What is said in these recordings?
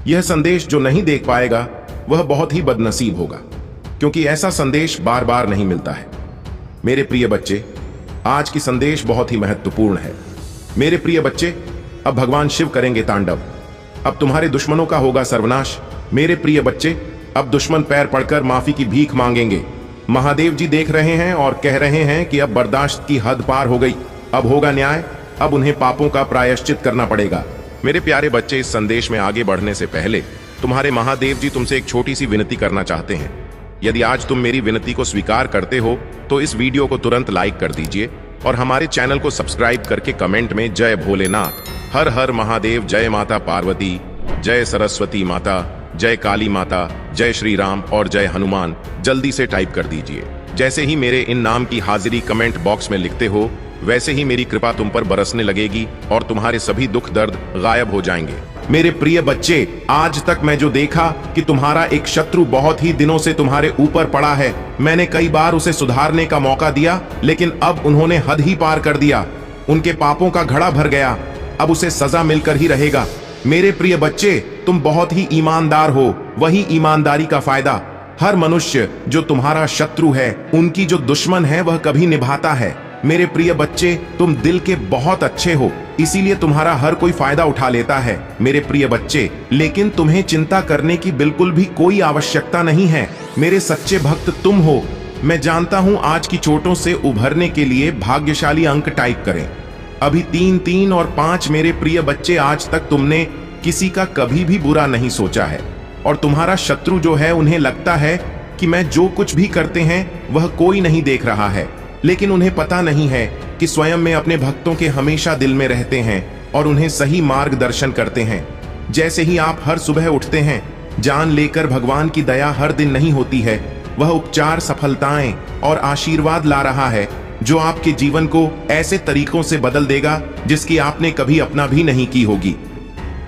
यह संदेश जो नहीं देख पाएगा वह बहुत ही बदनसीब होगा, क्योंकि ऐसा संदेश बार बार नहीं मिलता है। मेरे प्रिय बच्चे, आज की संदेश बहुत ही महत्वपूर्ण है। मेरे प्रिय बच्चे, अब भगवान शिव करेंगे तांडव। अब तुम्हारे दुश्मनों का होगा सर्वनाश। मेरे प्रिय बच्चे, अब दुश्मन पैर पड़कर माफी की भीख मांगेंगे। महादेव जी देख रहे हैं और कह रहे हैं कि अब बर्दाश्त की हद पार हो गई, अब होगा न्याय, अब उन्हें पापों का प्रायश्चित करना पड़ेगा। मेरे प्यारे बच्चे, इस संदेश में आगे बढ़ने से पहले तुम्हारे महादेव जी तुमसे एक छोटी सी विनती करना चाहते हैं। यदि आज तुम मेरी विनती को स्वीकार करते हो तो इस वीडियो को तुरंत लाइक कर दीजिए और हमारे चैनल को सब्सक्राइब करके कमेंट में जय भोलेनाथ, हर हर महादेव, जय माता पार्वती, जय सरस्वती माता, जय काली माता, जय श्री राम और जय हनुमान जल्दी से टाइप कर दीजिए। जैसे ही मेरे इन नाम की हाजिरी कमेंट बॉक्स में लिखते हो, वैसे ही मेरी कृपा तुम पर बरसने लगेगी और तुम्हारे सभी दुख दर्द गायब हो जाएंगे। मेरे प्रिय बच्चे, आज तक मैं जो देखा कि तुम्हारा एक शत्रु बहुत ही दिनों से तुम्हारे ऊपर पड़ा है। मैंने कई बार उसे सुधारने का मौका दिया, लेकिन अब उन्होंने हद ही पार कर दिया। उनके पापों का घड़ा भर गया, अब उसे सजा मिलकर ही रहेगा। मेरे प्रिय बच्चे, तुम बहुत ही ईमानदार हो, वही ईमानदारी का फायदा हर मनुष्य जो तुम्हारा शत्रु है, उनकी जो दुश्मन है, वह कभी निभाता है। मेरे प्रिय बच्चे, तुम दिल के बहुत अच्छे हो, इसीलिए तुम्हारा हर कोई फायदा उठा लेता है। मेरे प्रिय बच्चे, लेकिन तुम्हें चिंता करने की बिल्कुल भी कोई आवश्यकता नहीं है। मेरे सच्चे भक्त तुम हो। मैं जानता हूं आज की चोटों से उभरने के लिए भाग्यशाली अंक टाइप करें। अभी 3, 3 और 5। मेरे प्रिय बच्चे, आज तक तुमने किसी का कभी भी बुरा नहीं सोचा है और तुम्हारा शत्रु जो है, उन्हें लगता है कि मैं जो कुछ भी करते हैं वह कोई नहीं देख रहा है, लेकिन उन्हें पता नहीं है कि स्वयं में अपने भक्तों के हमेशा दिल में रहते हैं और उन्हें सही मार्गदर्शन करते हैं। जैसे ही आप हर सुबह उठते हैं, जान लेकर भगवान की दया हर दिन नहीं होती है, वह उपचार, सफलताएं और आशीर्वाद ला रहा है जो आपके जीवन को ऐसे तरीकों से बदल देगा जिसकी आपने कभी अपना भी नहीं की होगी।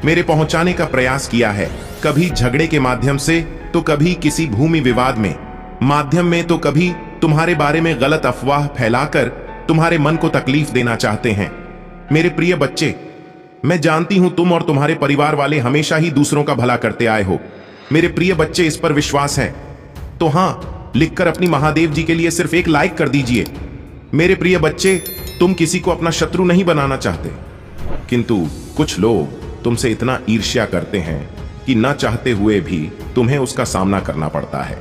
मेरे पहुंचाने का प्रयास किया है, कभी झगड़े के माध्यम से, तो कभी किसी भूमि विवाद में माध्यम में, तो कभी तुम्हारे बारे में गलत अफवाह फैलाकर तुम्हारे मन को तकलीफ देना चाहते हैं। मेरे प्रिय बच्चे, मैं जानती हूं तुम और तुम्हारे परिवार वाले हमेशा ही दूसरों का भला करते आए हो। मेरे प्रिय बच्चे, इस पर विश्वास है तो हां लिखकर अपनी महादेव जी के लिए सिर्फ एक लाइक कर दीजिए। मेरे प्रिय बच्चे, तुम किसी को अपना शत्रु नहीं बनाना चाहते, किंतु कुछ लोग तुमसे इतना ईर्ष्या करते हैं कि न चाहते हुए भी तुम्हें उसका सामना करना पड़ता है।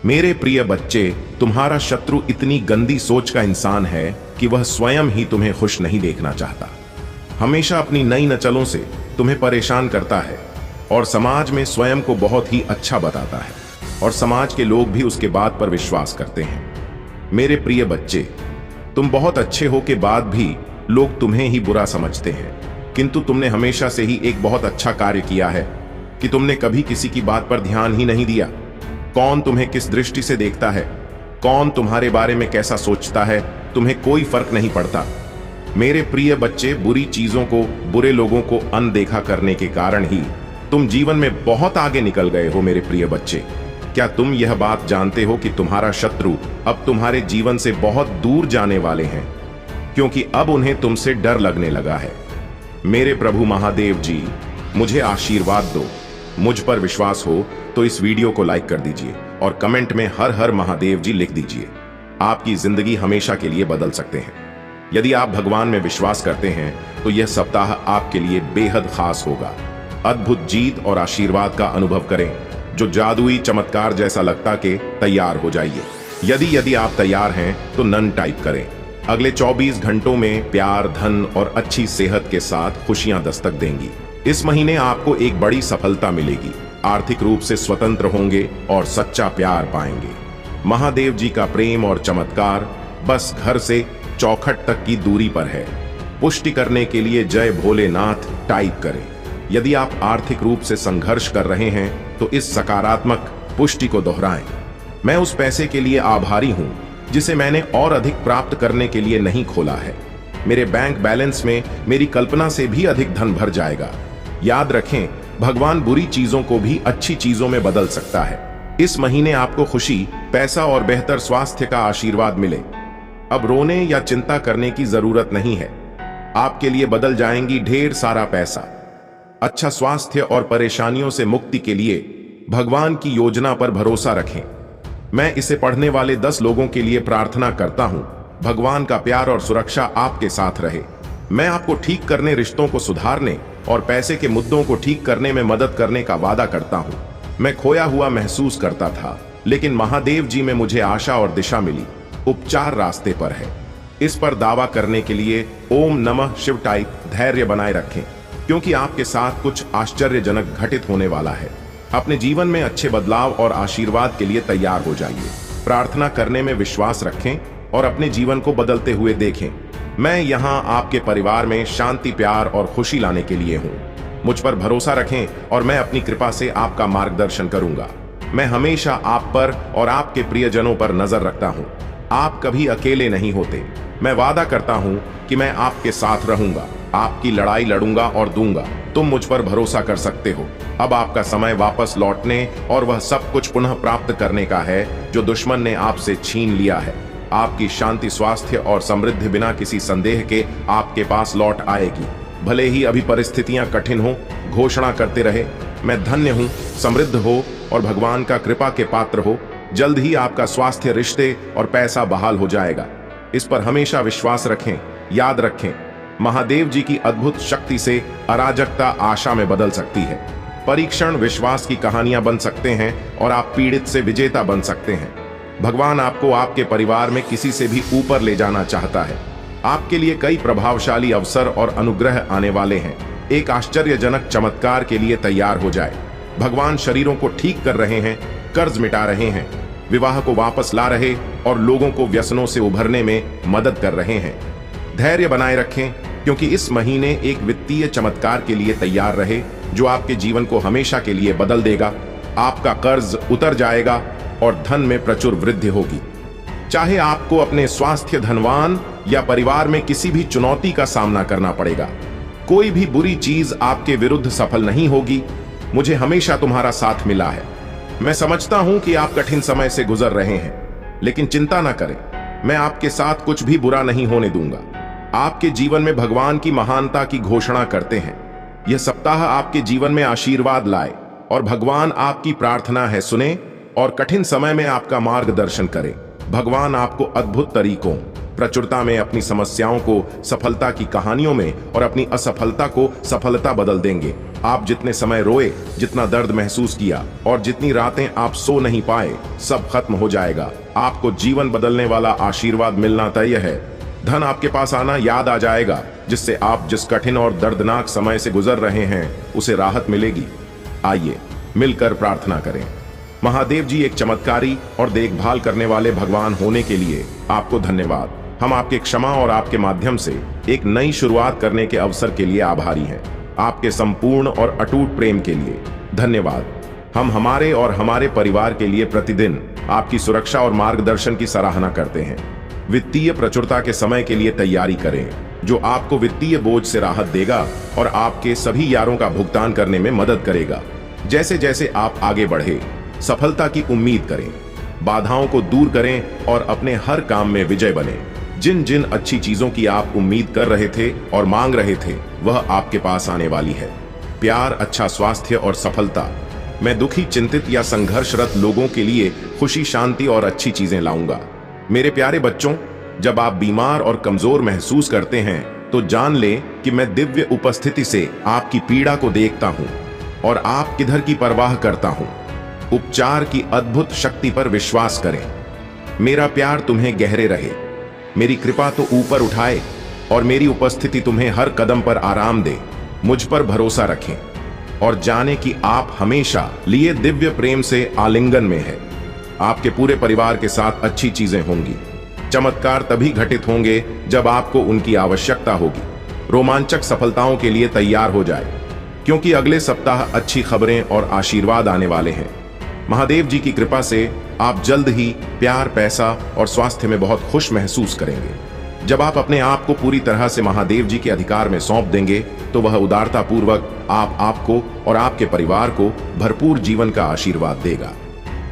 मेरे प्रिय बच्चे, तुम्हारा शत्रु इतनी गंदी सोच का इंसान है कि वह स्वयं ही तुम्हें खुश नहीं देखना चाहता। हमेशा अपनी नई नचलों से तुम्हें परेशान करता है और समाज में स्वयं को बहुत ही अच्छा बताता है और समाज के लोग भी उसके बात पर विश्वास करते हैं। मेरे प्रिय बच्चे, तुम बहुत अच्छे हो के बाद भी लोग तुम्हें ही बुरा समझते हैं, किंतु तुमने हमेशा से ही एक बहुत अच्छा कार्य किया है कि तुमने कभी किसी की बात पर ध्यान ही नहीं दिया। कौन तुम्हें किस दृष्टि से देखता है, कौन तुम्हारे बारे में कैसा सोचता है, तुम्हें कोई फर्क नहीं पड़ता। मेरे प्रिय बच्चे, बुरी चीजों को, बुरे लोगों को अनदेखा करने के कारण ही तुम जीवन में बहुत आगे निकल गए हो। मेरे प्रिय बच्चे, क्या तुम यह बात जानते हो कि तुम्हारा शत्रु अब तुम्हारे जीवन से बहुत दूर जाने वाले हैं, क्योंकि अब उन्हें तुमसे डर लगने लगा है। मेरे प्रभु महादेव जी, मुझे आशीर्वाद दो। मुझ पर विश्वास हो तो इस वीडियो को लाइक कर दीजिए और कमेंट में हर हर महादेव जी लिख दीजिए। आपकी जिंदगी हमेशा के लिए बदल सकते हैं। यदि आप भगवान में विश्वास करते हैं तो यह सप्ताह आपके लिए बेहद खास होगा। अद्भुत जीत और आशीर्वाद का अनुभव करें जो जादुई चमत्कार जैसा लगता कि तैयार हो जाइए। यदि आप तैयार हैं तो नन टाइप करें। अगले 24 घंटों में प्यार, धन और अच्छी सेहत के साथ खुशियां दस्तक देंगी। इस महीने आपको एक बड़ी सफलता मिलेगी। आर्थिक रूप से स्वतंत्र होंगे और सच्चा प्यार पाएंगे। महादेव जी का प्रेम और चमत्कार बस घर से चौखट तक की दूरी पर है। पुष्टि करने के लिए जय भोलेनाथ टाइप करें। यदि आप आर्थिक रूप से संघर्ष कर रहे हैं तो इस सकारात्मक पुष्टि को दोहराएं। मैं उस पैसे के लिए आभारी हूं जिसे मैंने और अधिक प्राप्त करने के लिए नहीं खोला है। मेरे बैंक बैलेंस में मेरी कल्पना से भी अधिक धन भर जाएगा। याद रखें, भगवान बुरी चीजों को भी अच्छी चीजों में बदल सकता है। इस महीने आपको खुशी, पैसा और बेहतर स्वास्थ्य का आशीर्वाद मिले। अब रोने या चिंता करने की जरूरत नहीं है। आपके लिए बदल जाएंगी ढेर सारा पैसा। अच्छा स्वास्थ्य और परेशानियों से मुक्ति के लिए भगवान की योजना पर भरोसा रखें। मैं इसे पढ़ने वाले 10 लोगों के लिए प्रार्थना करता हूं। भगवान का प्यार और सुरक्षा आपके साथ रहे। मैं आपको ठीक करने, रिश्तों को सुधारने और पैसे के मुद्दों को ठीक करने में मदद करने का वादा करता हूं। मैं खोया हुआ महसूस करता था, लेकिन महादेव जी में मुझे आशा और दिशा मिली। उपचार रास्ते पर है। इस पर दावा करने के लिए ओम नमः शिव टाइप धैर्य बनाए रखें, क्योंकि आपके साथ कुछ आश्चर्यजनक घटित होने वाला है। अपने जीवन में अच्छे बदलाव और आशीर्वाद के लिए तैयार हो जाइए। प्रार्थना करने में विश्वास रखें और अपने जीवन को बदलते हुए देखें। मैं यहाँ आपके परिवार में शांति, प्यार और खुशी लाने के लिए हूँ। मुझ पर भरोसा रखें और मैं अपनी कृपा से आपका मार्गदर्शन करूंगा। मैं हमेशा आप पर और आपके प्रियजनों पर नजर रखता हूँ। आप कभी अकेले नहीं होते। मैं वादा करता हूँ कि मैं आपके साथ रहूंगा, आपकी लड़ाई लड़ूंगा और दूंगा। तुम मुझ पर भरोसा कर सकते हो। अब आपका समय वापस लौटने और वह सब कुछ पुनः प्राप्त करने का है जो दुश्मन ने आपसे छीन लिया है। आपकी शांति, स्वास्थ्य और समृद्धि बिना किसी संदेह के आपके पास लौट आएगी। भले ही अभी परिस्थितियां कठिन हो, घोषणा करते रहे, मैं धन्य हूं, समृद्ध हो और भगवान का कृपा के पात्र हो। जल्द ही आपका स्वास्थ्य, रिश्ते और पैसा बहाल हो जाएगा। इस पर हमेशा विश्वास रखें। याद रखें, महादेव जी की अद्भुत शक्ति से अराजकता आशा में बदल सकती है। परीक्षण विश्वास की कहानियां बन सकते हैं और आप पीड़ित से विजेता बन सकते हैं। भगवान आपको आपके परिवार में किसी से भी ऊपर ले जाना चाहता है। आपके लिए कई प्रभावशाली अवसर और अनुग्रह आने वाले हैं। एक आश्चर्यजनक चमत्कार के लिए तैयार हो जाए। भगवान शरीरों को ठीक कर रहे हैं, कर्ज मिटा रहे हैं, विवाह को वापस ला रहे और लोगों को व्यसनों से उभरने में मदद कर रहे हैं। धैर्य बनाए रखें, क्योंकि इस महीने एक वित्तीय चमत्कार के लिए तैयार रहे जो आपके जीवन को हमेशा के लिए बदल देगा। आपका कर्ज उतर जाएगा और धन में प्रचुर वृद्धि होगी। चाहे आपको अपने स्वास्थ्य, धनवान या परिवार में किसी भी चुनौती का सामना करना पड़ेगा, कोई भी बुरी चीज आपके विरुद्ध सफल नहीं होगी। मुझे हमेशा तुम्हारा साथ मिला है। मैं समझता हूं कि आप कठिन समय से गुजर रहे हैं, लेकिन चिंता न करें, मैं आपके साथ कुछ भी बुरा नहीं होने दूंगा। आपके जीवन में भगवान की महानता की घोषणा करते हैं। यह सप्ताह आपके जीवन में आशीर्वाद लाए और भगवान आपकी प्रार्थना है सुने और कठिन समय में आपका मार्गदर्शन करें। भगवान आपको अद्भुत तरीकों, प्रचुरता में अपनी समस्याओं को सफलता की कहानियों में और अपनी असफलता को सफलता बदल देंगे। आप जितने समय रोए, जितना दर्द महसूस किया और जितनी रातें आप सो नहीं पाए, सब खत्म हो जाएगा। आपको जीवन बदलने वाला आशीर्वाद मिलना तय है। धन आपके पास आना याद आ जाएगा, जिससे आप जिस कठिन और दर्दनाक समय से गुजर रहे हैं उसे राहत मिलेगी। आइए मिलकर प्रार्थना करें। महादेव जी, एक चमत्कारी और देखभाल करने वाले भगवान होने के लिए आपको धन्यवाद। हम आपके क्षमा और आपके माध्यम से एक नई शुरुआत करने के अवसर के लिए आभारी हैं। आपके संपूर्ण और अटूट प्रेम के लिए धन्यवाद। हम हमारे और हमारे परिवार के लिए प्रतिदिन आपकी सुरक्षा और मार्गदर्शन की सराहना करते हैं। वित्तीय प्रचुरता के समय के लिए तैयारी करें, जो आपको वित्तीय बोझ से राहत देगा और आपके सभी यारों का भुगतान करने में मदद करेगा। जैसे जैसे आप आगे बढ़े, सफलता की उम्मीद करें, बाधाओं को दूर करें और अपने हर काम में विजय बने। जिन जिन अच्छी चीजों की आप उम्मीद कर रहे थे और मांग रहे थे, वह आपके पास आने वाली है। प्यार, अच्छा स्वास्थ्य और सफलता। मैं दुखी, चिंतित या संघर्षरत लोगों के लिए खुशी, शांति और अच्छी चीजें लाऊंगा। मेरे प्यारे बच्चों, जब आप बीमार और कमजोर महसूस करते हैं तो जान लें कि मैं दिव्य उपस्थिति से आपकी पीड़ा को देखता हूं और आप किधर की परवाह करता हूं। उपचार की अद्भुत शक्ति पर विश्वास करें। मेरा प्यार तुम्हें गहरे रहे, मेरी कृपा तो ऊपर उठाए और मेरी उपस्थिति तुम्हें हर कदम पर आराम दे। मुझ पर भरोसा रखें और जाने कि आप हमेशा लिए दिव्य प्रेम से आलिंगन में है। आपके पूरे परिवार के साथ अच्छी चीजें होंगी। चमत्कार तभी घटित होंगे जब आपको उनकी आवश्यकता होगी। रोमांचक सफलताओं के लिए तैयार हो जाए, क्योंकि अगले सप्ताह अच्छी खबरें और आशीर्वाद आने वाले हैं। महादेव जी की कृपा से आप जल्द ही प्यार, पैसा और स्वास्थ्य में बहुत खुश महसूस करेंगे। जब आप अपने आप को पूरी तरह से महादेव जी के अधिकार में सौंप देंगे, तो वह उदारता पूर्वक आपको और आपके परिवार को भरपूर जीवन का आशीर्वाद देगा।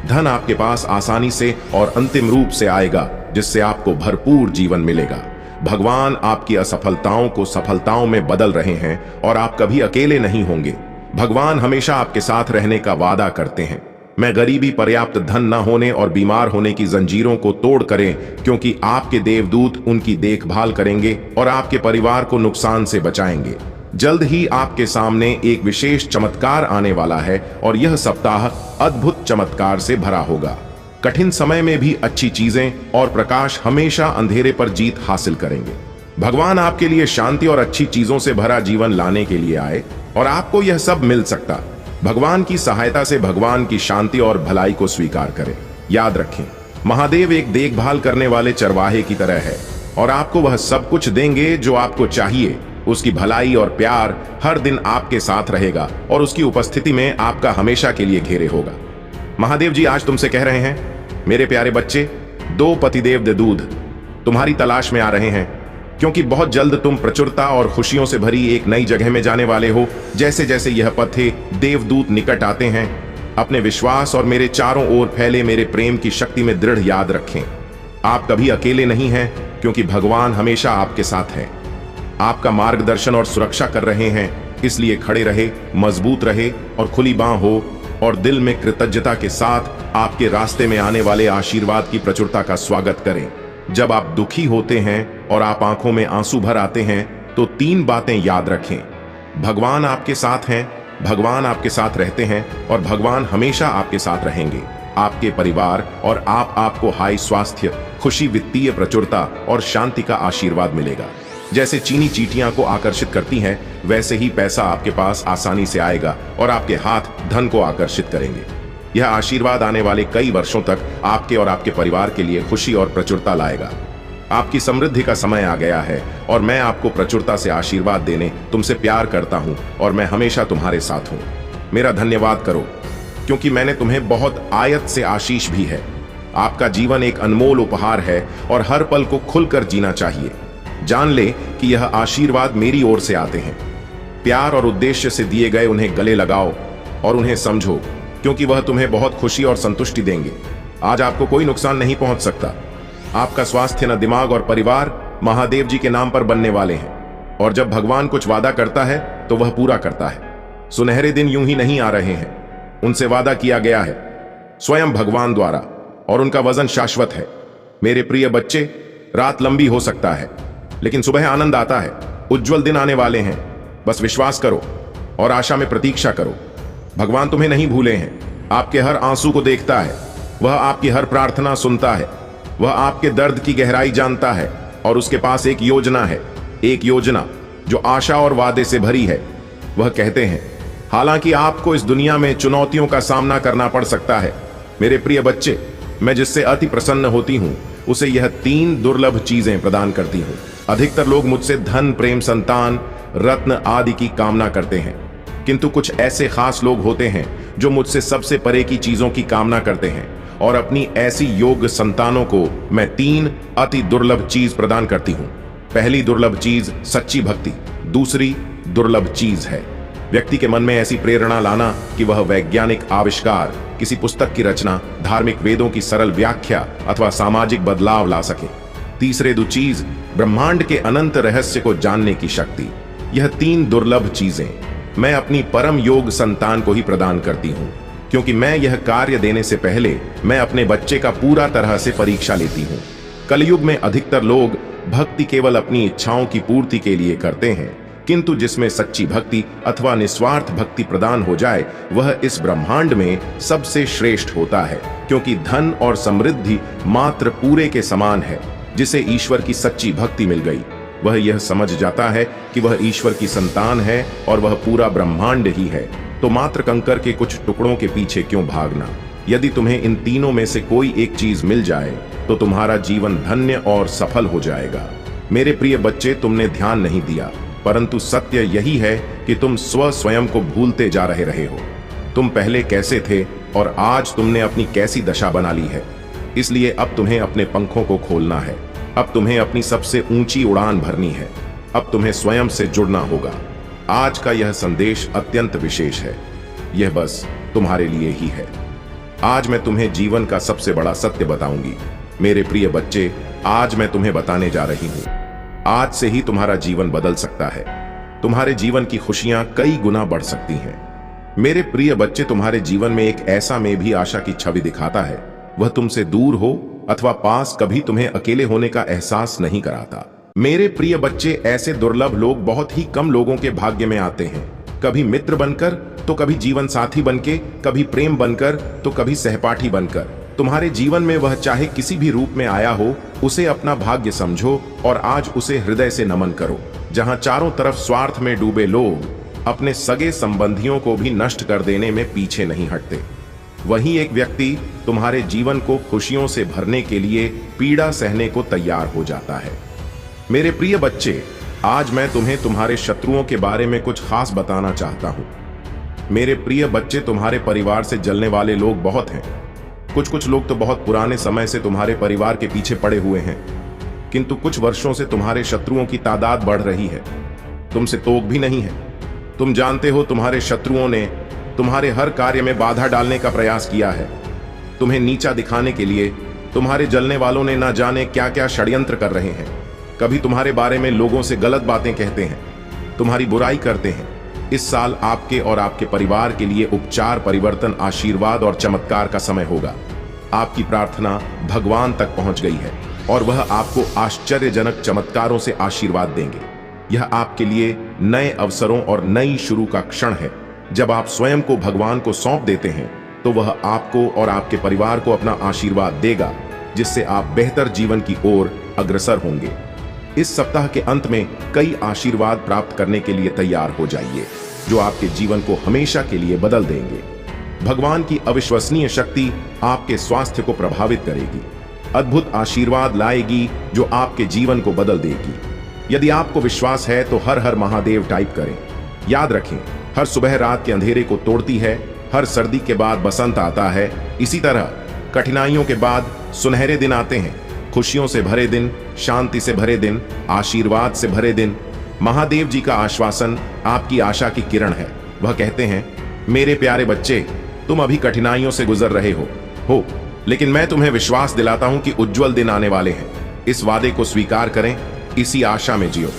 धन आपके पास आसानी से और अंतिम रूप से आएगा, जिससे आपको भरपूर जीवन मिलेगा। भगवान आपकी असफलताओं को सफलताओं में बदल रहे हैं और आप कभी अकेले नहीं होंगे। भगवान हमेशा आपके साथ रहने का वादा करते हैं। मैं गरीबी, पर्याप्त धन न होने और बीमार होने की जंजीरों को तोड़ करें, क्योंकि आपके देवदूत उनकी देखभाल करेंगे और आपके परिवार को नुकसान से बचाएंगे। जल्द ही आपके सामने एक विशेष चमत्कार आने वाला है और यह सप्ताह अद्भुत चमत्कार से भरा होगा। कठिन समय में भी अच्छी चीजें और प्रकाश हमेशा अंधेरे पर जीत हासिल करेंगे। भगवान आपके लिए शांति और अच्छी चीजों से भरा जीवन लाने के लिए आए और आपको यह सब मिल सकता। भगवान की सहायता से भगवान की शांति और भलाई को स्वीकार करें। याद रखें, महादेव एक देखभाल करने वाले चरवाहे की तरह है और आपको वह सब कुछ देंगे जो आपको चाहिए। उसकी भलाई और प्यार हर दिन आपके साथ रहेगा और उसकी उपस्थिति में आपका हमेशा के लिए घेरे होगा। महादेव जी आज तुमसे कह रहे हैं, मेरे प्यारे बच्चे, 2 पतिदेव देवदूत तुम्हारी तलाश में आ रहे हैं, क्योंकि बहुत जल्द तुम प्रचुरता और खुशियों से भरी एक नई जगह में जाने वाले हो। जैसे जैसे यह पथे देवदूत निकट आते हैं, अपने विश्वास और मेरे चारों ओर फैले मेरे प्रेम की शक्ति में दृढ़ याद रखें। आप कभी अकेले नहीं हैं, क्योंकि भगवान हमेशा आपके साथ है, आपका मार्गदर्शन और सुरक्षा कर रहे हैं। इसलिए खड़े रहे, मजबूत रहे और खुली बांह हो और दिल में कृतज्ञता के साथ आपके रास्ते में आने वाले आशीर्वाद की प्रचुरता का स्वागत करें। जब आप दुखी होते हैं और आप आंखों में आंसू भर आते हैं, तो 3 बातें याद रखें। भगवान आपके साथ हैं, भगवान आपके साथ रहते हैं और भगवान हमेशा आपके साथ रहेंगे। आपके परिवार और आपको हाई स्वास्थ्य, खुशी, वित्तीय प्रचुरता और शांति का आशीर्वाद मिलेगा। जैसे चीनी चींटियां को आकर्षित करती हैं, वैसे ही पैसा आपके पास आसानी से आएगा और आपके हाथ धन को आकर्षित करेंगे। यह आशीर्वाद आने वाले कई वर्षों तक आपके और आपके परिवार के लिए खुशी और प्रचुरता लाएगा। आपकी समृद्धि का समय आ गया है और मैं आपको प्रचुरता से आशीर्वाद देने तुमसे प्यार करता हूं और मैं हमेशा तुम्हारे साथ हूं। मेरा धन्यवाद करो, क्योंकि मैंने तुम्हें बहुत आयत से आशीष भी है। आपका जीवन एक अनमोल उपहार है और हर पल को खुलकर जीना चाहिए। जान ले कि यह आशीर्वाद मेरी ओर से आते हैं। प्यार और उद्देश्य से दिए गए उन्हें गले लगाओ और उन्हें समझो, क्योंकि वह तुम्हें बहुत खुशी और संतुष्टि देंगे। आज आपको कोई नुकसान नहीं पहुंच सकता। आपका स्वास्थ्य, न दिमाग और परिवार महादेव जी के नाम पर बनने वाले हैं और जब भगवान कुछ वादा करता है तो वह पूरा करता है। सुनहरे दिन यूं ही नहीं आ रहे हैं, उनसे वादा किया गया है स्वयं भगवान द्वारा और उनका वजन शाश्वत है। मेरे प्रिय बच्चे, रात लंबी हो सकता है, लेकिन सुबह आनंद आता है। उज्जवल दिन आने वाले हैं, बस विश्वास करो और आशा में प्रतीक्षा करो। भगवान तुम्हें नहीं भूले हैं, आपके हर आंसू को देखता है, वह आपकी हर प्रार्थना सुनता है, वह आपके दर्द की गहराई जानता है और उसके पास एक योजना है, एक योजना जो आशा और वादे से भरी है। वह कहते हैं, हालांकि आपको इस दुनिया में चुनौतियों का सामना करना पड़ सकता है, मेरे प्रिय बच्चे, मैं जिससे अति प्रसन्न होती हूं उसे यह 3 दुर्लभ चीजें प्रदान करती हूं। अधिकतर लोग मुझसे धन, प्रेम, संतान, रत्न आदि की कामना करते हैं, किंतु कुछ ऐसे खास लोग होते हैं जो मुझसे सबसे परे की चीजों की कामना करते हैं और अपनी ऐसी योग्य संतानों को मैं 3 अति दुर्लभ चीज प्रदान करती हूं। पहली दुर्लभ चीज सच्ची भक्ति, दूसरी दुर्लभ चीज है व्यक्ति के मन में ऐसी प्रेरणा लाना कि वह वैज्ञानिक आविष्कार, किसी पुस्तक की रचना, धार्मिक वेदों की सरल व्याख्या अथवा सामाजिक बदलाव ला सके। तीसरे 2 चीज ब्रह्मांड के अनंत रहस्य को जानने की शक्ति। यह 3 दुर्लभ चीजें मैं अपनी परम योग संतान को ही प्रदान करती हूं, क्योंकि मैं यह कार्य देने से पहले मैं अपने बच्चे का पूरा तरह से परीक्षा लेती हूं। कलयुग में अधिकतर लोग भक्ति केवल अपनी इच्छाओं की पूर्ति के लिए करते हैं, किंतु जिसमें सच्ची भक्ति अथवा निस्वार्थ भक्ति प्रदान हो जाए वह इस ब्रह्मांड में सबसे श्रेष्ठ होता है, क्योंकि धन और समृद्धि मात्र पूरे के समान है। जिसे ईश्वर की सच्ची भक्ति मिल गई वह यह समझ जाता है कि वह ईश्वर की संतान है और वह पूरा ब्रह्मांड ही है। तो मात्र कंकर के कुछ टुकड़ों के पीछे क्यों भागना। यदि तुम्हें इन तीनों में से कोई एक चीज मिल जाए तो तुम्हारा जीवन धन्य और सफल हो जाएगा। मेरे प्रिय बच्चे, तुमने ध्यान नहीं दिया, परंतु सत्य यही है कि तुम स्वयं को भूलते जा रहे हो। तुम पहले कैसे थे और आज तुमने अपनी कैसी दशा बना ली है। इसलिए अब तुम्हें अपने पंखों को खोलना है, अब तुम्हें अपनी सबसे ऊंची उड़ान भरनी है, अब तुम्हें स्वयं से जुड़ना होगा। आज का यह संदेश अत्यंत विशेष है, यह बस तुम्हारे लिए ही है। आज मैं तुम्हें जीवन का सबसे बड़ा सत्य बताऊंगी। मेरे प्रिय बच्चे, आज मैं तुम्हें बताने जा रही हूं, आज से ही तुम्हारा जीवन बदल सकता है। तुम्हारे जीवन की खुशियां कई गुना बढ़ सकती हैं। मेरे प्रिय बच्चे, तुम्हारे जीवन में एक ऐसा में भी आशा की छवि दिखाता है। वह तुमसे दूर हो अथवा पास, कभी तुम्हें अकेले होने का एहसास नहीं कराता। मेरे प्रिय बच्चे, ऐसे दुर्लभ लोग बहुत ही कम लोगों के भाग्य में आते हैं। कभी मित्र बनकर, तो कभी जीवन साथी बनके, कभी प्रेम बनकर, तो कभी सहपाठी बनकर। तुम्हारे जीवन में वह चाहे किसी भी रूप में आया हो, उसे अपना भाग्य समझो और आज उसे हृदय से नमन करो। जहां चारों तरफ स्वार्थ में डूबे लोग अपने सगे संबंधियों को भी नष्ट कर देने में पीछे नहीं हटते, वहीं एक व्यक्ति तुम्हारे जीवन को खुशियों से भरने के लिए पीड़ा सहने को तैयार हो जाता है। मेरे प्रिय बच्चे, आज मैं तुम्हें तुम्हारे शत्रुओं के बारे में कुछ खास बताना चाहता हूं। मेरे प्रिय बच्चे, तुम्हारे परिवार से जलने वाले लोग बहुत हैं। कुछ लोग तो बहुत पुराने समय से तुम्हारे परिवार के पीछे पड़े हुए हैं, किंतु कुछ वर्षों से तुम्हारे शत्रुओं की तादाद बढ़ रही है। तुमसे तोक भी नहीं है। तुम जानते हो, तुम्हारे शत्रुओं ने तुम्हारे हर कार्य में बाधा डालने का प्रयास किया है। तुम्हें नीचा दिखाने के लिए तुम्हारे जलने वालों ने ना जाने क्या क्या षड्यंत्र कर रहे हैं। कभी तुम्हारे बारे में लोगों से गलत बातें कहते हैं, तुम्हारी बुराई करते हैं। इस साल आपके और आपके परिवार के लिए उपचार, परिवर्तन, आशीर्वाद और चमत्कार का समय होगा। आपकी प्रार्थना भगवान तक पहुंच गई है और वह आपको आश्चर्यजनक चमत्कारों से आशीर्वाद देंगे। यह आपके लिए नए अवसरों और नई शुरू का क्षण है। जब आप स्वयं को भगवान को सौंप देते हैं, तो वह आपको और आपके परिवार को अपना आशीर्वाद देगा, जिससे आप बेहतर जीवन की ओर अग्रसर होंगे। इस सप्ताह के अंत में कई आशीर्वाद प्राप्त करने के लिए तैयार हो जाइए, जो आपके जीवन को हमेशा के लिए बदल देंगे। भगवान की अविश्वसनीय शक्ति आपके स्वास्थ्य को प्रभावित करेगी, अद्भुत आशीर्वाद लाएगी जो आपके जीवन को बदल देगी। यदि आपको विश्वास है तो हर हर महादेव टाइप करें। याद रखें, हर सुबह रात के अंधेरे को तोड़ती है, हर सर्दी के बाद बसंत आता है। इसी तरह कठिनाइयों के बाद सुनहरे दिन आते हैं। खुशियों से भरे दिन, शांति से भरे दिन, आशीर्वाद से भरे दिन। महादेव जी का आश्वासन आपकी आशा की किरण है। वह कहते हैं, मेरे प्यारे बच्चे, तुम अभी कठिनाइयों से गुजर रहे हो, लेकिन मैं तुम्हें विश्वास दिलाता हूं कि उज्जवल दिन आने वाले हैं। इस वादे को स्वीकार करें, इसी आशा में जियो,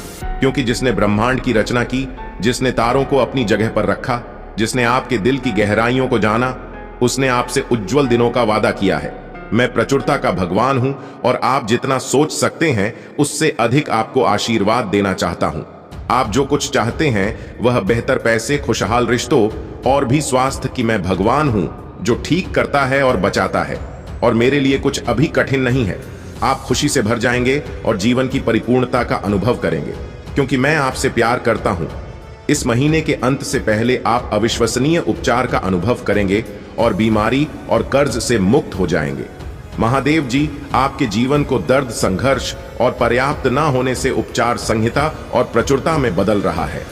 क्योंकि जिसने ब्रह्मांड की रचना की, जिसने तारों को अपनी जगह पर रखा, जिसने आपके दिल की गहराइयों को जाना, उसने आपसे उज्जवल दिनों का वादा किया है। मैं प्रचुरता का भगवान हूं और आप जितना सोच सकते हैं उससे अधिक आपको आशीर्वाद देना चाहता हूं। आप जो कुछ चाहते हैं वह बेहतर पैसे, खुशहाल रिश्तों और भी स्वास्थ्य की मैं भगवान हूं जो ठीक करता है और बचाता है, और मेरे लिए कुछ अभी कठिन नहीं है। आप खुशी से भर जाएंगे और जीवन की परिपूर्णता का अनुभव करेंगे, क्योंकि मैं आपसे प्यार करता हूं। इस महीने के अंत से पहले आप अविश्वसनीय उपचार का अनुभव करेंगे और बीमारी और कर्ज से मुक्त हो जाएंगे। महादेव जी आपके जीवन को दर्द, संघर्ष और पर्याप्त न होने से उपचार, संहिता और प्रचुरता में बदल रहा है।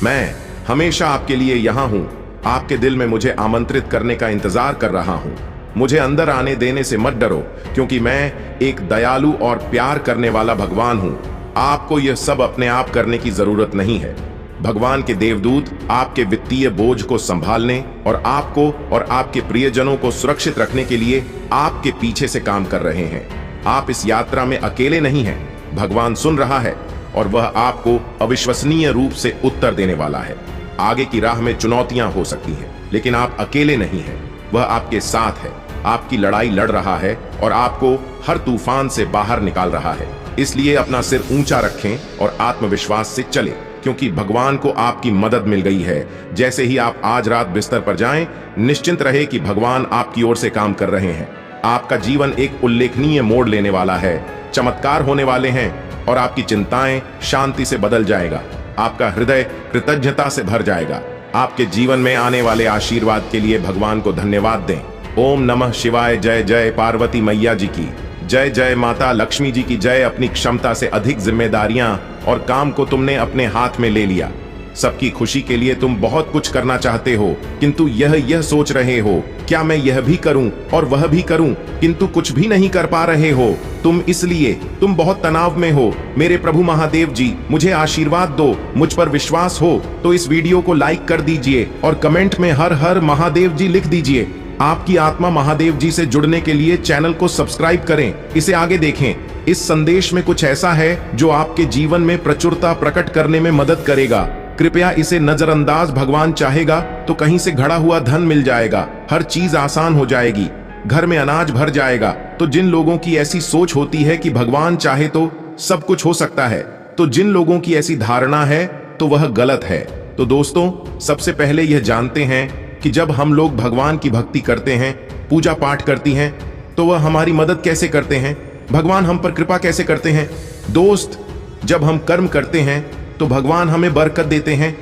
मैं हमेशा आपके लिए यहाँ हूँ। आपके दिल में मुझे आमंत्रित करने का इंतजार कर रहा हूँ। मुझे अंदर आने देने से मत डरो, क्योंकि मैं एक दयालु और प्यार करने वाला भगवान हूँ। आपको यह सब अपने आप करने की जरूरत नहीं है। भगवान के देवदूत आपके वित्तीय बोझ को संभालने और आपको और आपके प्रियजनों को सुरक्षित रखने के लिए आपके पीछे से काम कर रहे हैं। आप इस यात्रा में अकेले नहीं हैं। भगवान सुन रहा है और वह आपको अविश्वसनीय रूप से उत्तर देने वाला है। आगे की राह में चुनौतियां हो सकती हैं, लेकिन आप अकेले नहीं हैं। वह आपके साथ है, आपकी लड़ाई लड़ रहा है और आपको हर तूफान से बाहर निकाल रहा है। इसलिए अपना सिर ऊंचा रखें और आत्मविश्वास से चलें, क्योंकि भगवान को आपकी मदद मिल गई है। जैसे ही आप आज रात बिस्तर पर जाएं, निश्चिंत रहे कि भगवान आपकी ओर से काम कर रहे हैं। आपका जीवन एक उल्लेखनीय मोड़ लेने वाला है। चमत्कार होने वाले हैं और आपकी चिंताएं शांति से बदल जाएगा। आपका हृदय कृतज्ञता से भर जाएगा। आपके जीवन में आने वाले आशीर्वाद के लिए भगवान को धन्यवाद दें। ओम नमः शिवाय। जय जय पार्वती मैया जी की जय, जय माता लक्ष्मी जी की जय। अपनी क्षमता से अधिक जिम्मेदारियां और काम को तुमने अपने हाथ में ले लिया। सबकी खुशी के लिए तुम बहुत कुछ करना चाहते हो, किंतु यह सोच रहे हो, क्या मैं यह भी करूं और वह भी करूं, किंतु कुछ भी नहीं कर पा रहे हो। तुम बहुत तनाव में हो। मेरे प्रभु महादेव जी, मुझे आशीर्वाद दो। मुझ पर विश्वास हो तो इस वीडियो को लाइक कर दीजिए और कमेंट में हर हर महादेव जी लिख दीजिए। आपकी आत्मा महादेव जी से जुड़ने के लिए चैनल को सब्सक्राइब करें, इसे आगे देखें। इस संदेश में कुछ ऐसा है जो आपके जीवन में प्रचुरता प्रकट करने में मदद करेगा। कृपया इसे नजरअंदाज। भगवान चाहेगा तो कहीं से घड़ा हुआ धन मिल जाएगा, हर चीज आसान हो जाएगी, घर में अनाज भर जाएगा। तो जिन लोगों की ऐसी सोच होती है कि भगवान चाहे तो सब कुछ हो सकता है, तो जिन लोगों की ऐसी धारणा है तो वह गलत है। तो दोस्तों, सबसे पहले यह जानते हैं कि जब हम लोग भगवान की भक्ति करते हैं, पूजा पाठ करती हैं, तो वह हमारी मदद कैसे करते हैं, भगवान हम पर कृपा कैसे करते हैं। दोस्त, जब हम कर्म करते हैं तो भगवान हमें बरकत देते हैं।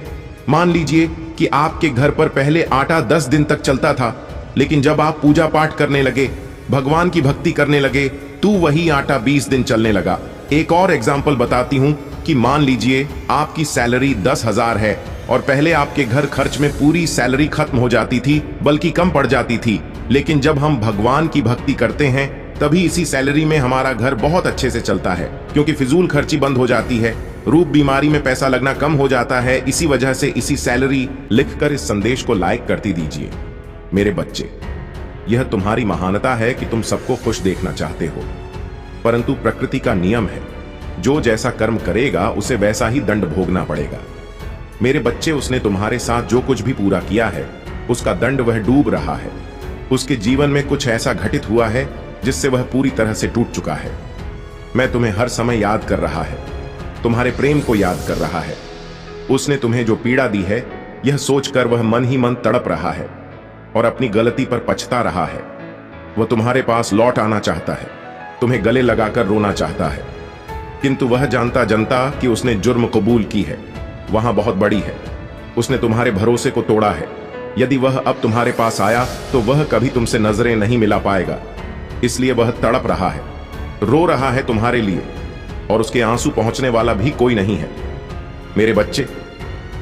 मान लीजिए कि आपके घर पर पहले आटा 10 दिन तक चलता था, लेकिन जब आप पूजा पाठ करने लगे, भगवान की भक्ति करने लगे, तो वही आटा 20 दिन चलने लगा। एक और एग्जाम्पल बताती हूं कि मान लीजिए आपकी सैलरी 10,000 है और पहले आपके घर खर्च में पूरी सैलरी खत्म हो जाती थी, बल्कि कम पड़ जाती थी। लेकिन जब हम भगवान की भक्ति करते हैं तभी इसी सैलरी में हमारा घर बहुत अच्छे से चलता है, क्योंकि फिजूल खर्ची बंद हो जाती है, रूप बीमारी में पैसा लगना कम हो जाता है। इसी वजह से इसी सैलरी लिखकर इस संदेश को लाइक करती दीजिए। मेरे बच्चे, यह तुम्हारी महानता है कि तुम सबको खुश देखना चाहते हो, परंतु प्रकृति का नियम है, जो जैसा कर्म करेगा उसे वैसा ही दंड भोगना पड़ेगा। मेरे बच्चे, उसने तुम्हारे साथ जो कुछ भी पूरा किया है उसका दंड वह डूब रहा है। उसके जीवन में कुछ ऐसा घटित हुआ है जिससे वह पूरी तरह से टूट चुका है। मैं तुम्हें हर समय याद कर रहा है, तुम्हारे प्रेम को याद कर रहा है। उसने तुम्हें जो पीड़ा दी है, यह सोचकर वह मन ही मन तड़प रहा है और अपनी गलती पर पछता रहा है। वह तुम्हारे पास लौट आना चाहता है, तुम्हें गले लगाकर रोना चाहता है, किंतु वह जानता कि उसने जुर्म कबूल की है, वहां बहुत बड़ी है। उसने तुम्हारे भरोसे को तोड़ा है। यदि वह अब तुम्हारे पास आया तो वह कभी तुमसे नजरें नहीं मिला पाएगा, इसलिए वह तड़प रहा है, रो रहा है तुम्हारे लिए, और उसके आंसू पहुंचने वाला भी कोई नहीं है। मेरे बच्चे,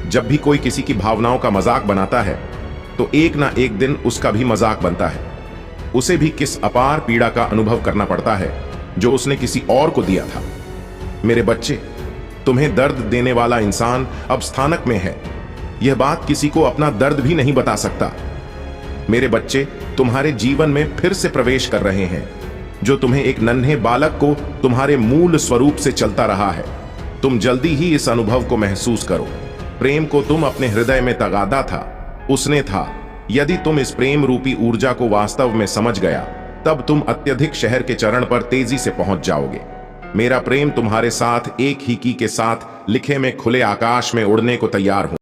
जब भी कोई किसी की भावनाओं का मजाक बनाता है तो एक ना एक दिन उसका भी मजाक बनता है। उसे भी किस अपार पीड़ा का अनुभव करना पड़ता है जो उसने किसी और को दिया था। मेरे बच्चे, तुम्हें दर्द देने वाला इंसान अब स्थानक में है, यह बात किसी को अपना दर्द भी नहीं बता सकता। मेरे बच्चे तुम्हारे जीवन में फिर से प्रवेश कर रहे हैं, जो तुम्हें एक नन्हे बालक को तुम्हारे मूल स्वरूप से चलता रहा है। तुम जल्दी ही इस अनुभव को महसूस करो। प्रेम को तुम अपने हृदय में तगादा था, उसने था। यदि तुम इस प्रेम रूपी ऊर्जा को वास्तव में समझ गया, तब तुम अत्यधिक शहर के चरण पर तेजी से पहुंच जाओगे। मेरा प्रेम तुम्हारे साथ एक ही की के साथ लिखे में खुले आकाश में उड़ने को तैयार हो।